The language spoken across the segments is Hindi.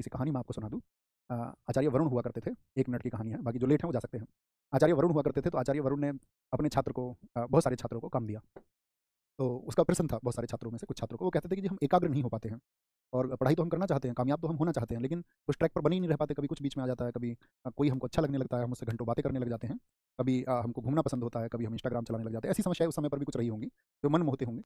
छोटी सी कहानी मैं आपको सुना दूँ। आचार्य वरुण हुआ करते थे, 1 मिनट की कहानी है, बाकी जो लेट हैं वो जा सकते हैं। आचार्य वरुण हुआ करते थे, तो आचार्य वरुण ने अपने छात्र को बहुत सारे छात्रों को काम दिया। तो उसका प्रश्न था बहुत सारे छात्रों में से कुछ छात्रों को, वो कहते थे कि जी हम एकाग्र नहीं हो पाते हैं और पढ़ाई तो हम करना चाहते हैं, कामयाब तो हम होना चाहते हैं, लेकिन उस ट्रैक पर बने ही नहीं रह पाते। कभी कुछ बीच में आ जाता है, कभी कोई हमको अच्छा लगने लगता है, हम उससे घंटों बातें करने लग जाते हैं। कभी हमको घूमना पसंद होता है, कभी हम इंस्टाग्राम चलाने लग जाते हैं। ऐसी समस्याएँ उस समय पर भी कुछ रही होंगी, जो मन मोहते होंगे।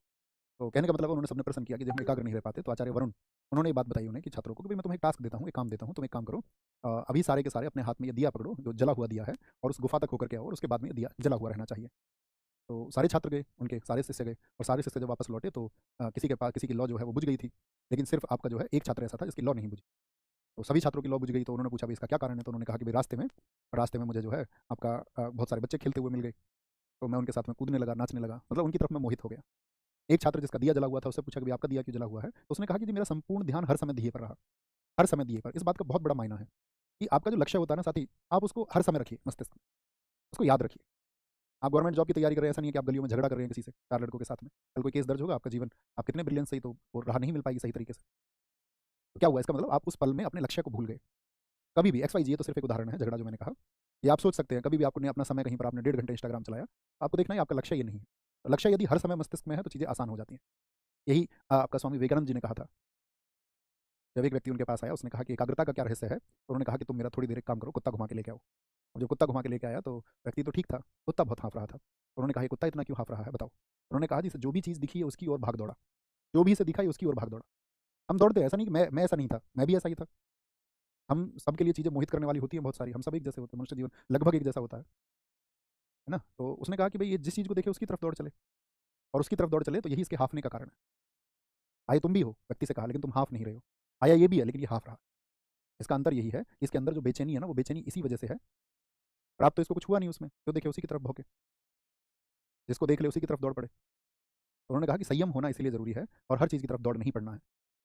तो कहने का मतलब उन्होंने सबने प्रश्न किया कि जब हम एकाग्र नहीं रह पाते, तो आचार्य वरुण उन्होंने ये बात बताई उन्हें कि छात्रों को कि भई मैं तुम्हें एक टास्क देता हूँ, एक काम देता हूँ, तुम एक काम करो। अभी सारे के सारे अपने हाथ में ये दिया पकड़ो, जो जला हुआ दिया है, और उस गुफ़ा तक होकर के आओ और उसके बाद में ये दिया जला हुआ रहना चाहिए। तो सारे छात्र गए, उनके सारे शिष्य गए और सारे शिष्य जब वापस लौटे तो किसी के पास किसी की लौ जो है वो बुझ गई थी, लेकिन सिर्फ़ आपका जो है एक छात्र ऐसा था जिसकी लौ नहीं बुझी। तो सभी छात्रों की लौ बुझ गई, तो उन्होंने पूछा भई इसका क्या कारण है? तो उन्होंने कहा कि भई रास्ते में मुझे जो है आपका बहुत सारे बच्चे खेलते हुए मिल गए, तो मैं उनके साथ में कूदने लगा, नाचने लगा, मतलब उनकी तरफ मैं मोहित हो गया। एक छात्र जिसका दिया जला हुआ था, उससे पूछा कि भई आपका दिया क्यों जला हुआ है? तो उसने कहा कि जी मेरा संपूर्ण ध्यान हर समय दिए पर रहा, हर समय दिए पर। इस बात का बहुत बड़ा मायना है कि आपका जो लक्ष्य होता है ना साथी, आप उसको हर समय रखिए मस्तिष्क में, उसको याद रखिए। आप गवर्नमेंट जॉब की तैयारी कर रहे हैं, ऐसा नहीं है कि आप गलियों में झगड़ा कर रहे हैं किसी से, 4 लड़कों के साथ में। कल कोई केस दर्ज होगा, आपका जीवन आप कितने ब्रिलियंट सही, तो वो राह नहीं मिल पाएगी सही तरीके से। तो क्या हुआ इसका मतलब, आप उस पल में अपने लक्ष्य को भूल गए। कभी भी एक्स वाई ये तो सिर्फ़ एक उदाहरण है, झगड़ा जो मैंने कहा। ये आप सोच सकते हैं, कभी भी आपने अपना समय कहीं पर आपने 1.5 घंटे इंस्टाग्राम चलाया, तो आपको देखना है आपका लक्ष्य ये नहीं है। तो लक्ष्य यदि हर समय मस्तिष्क में है, तो चीज़ें आसान हो जाती हैं। यही आपका स्वामी विवेकानंद जी ने कहा था। जब एक व्यक्ति उनके पास आया, उसने कहा कि एकाग्रता का क्या रहस्य है? तो उन्होंने कहा कि तुम मेरा थोड़ी देर एक काम करो, कुत्ता घुमा के लेके आओ। और जब कुत्ता घुमा के लेके आया, तो व्यक्ति तो ठीक था, कुत्ता बहुत हाँफ रहा था। तो उन्होंने कहा, ये कुत्ता इतना क्यों हाँफ रहा है, बताओ? उन्होंने कहा, जिसे जो भी चीज़ दिखी है उसकी ओर भाग दौड़ा। जो भी इसे दिखा है उसकी ओर भाग दौड़ा। हम दौड़ते हैं, ऐसा नहीं कि मैं ऐसा नहीं था, मैं भी ऐसा ही था। हम सबके लिए चीज़ें मोहित करने वाली होती हैं बहुत सारी, हम सब एक जैसे होते हैं, मनुष्य जीवन लगभग एक जैसा होता है ना? तो उसने कहा कि भई ये जिस चीज़ को देखे उसकी तरफ दौड़ चले, और उसकी तरफ दौड़ चले, तो यही इसके हाँफने का कारण है। आए तुम भी हो, व्यक्ति से कहा, लेकिन तुम हाँफ नहीं रहे हो। आया ये भी है, लेकिन ये हाँफ रहा। इसका अंतर यही है कि इसके अंदर जो बेचैनी है ना, वो बेचैनी इसी वजह से है। प्राप्त तो इसको कुछ हुआ नहीं उसमें, जो देखे उसी की तरफ भौंके, जिसको देख ले उसी की तरफ दौड़ पड़े। तो उन्होंने कहा कि संयम होना इसीलिए ज़रूरी है और हर चीज़ की तरफ दौड़ नहीं पड़ना है।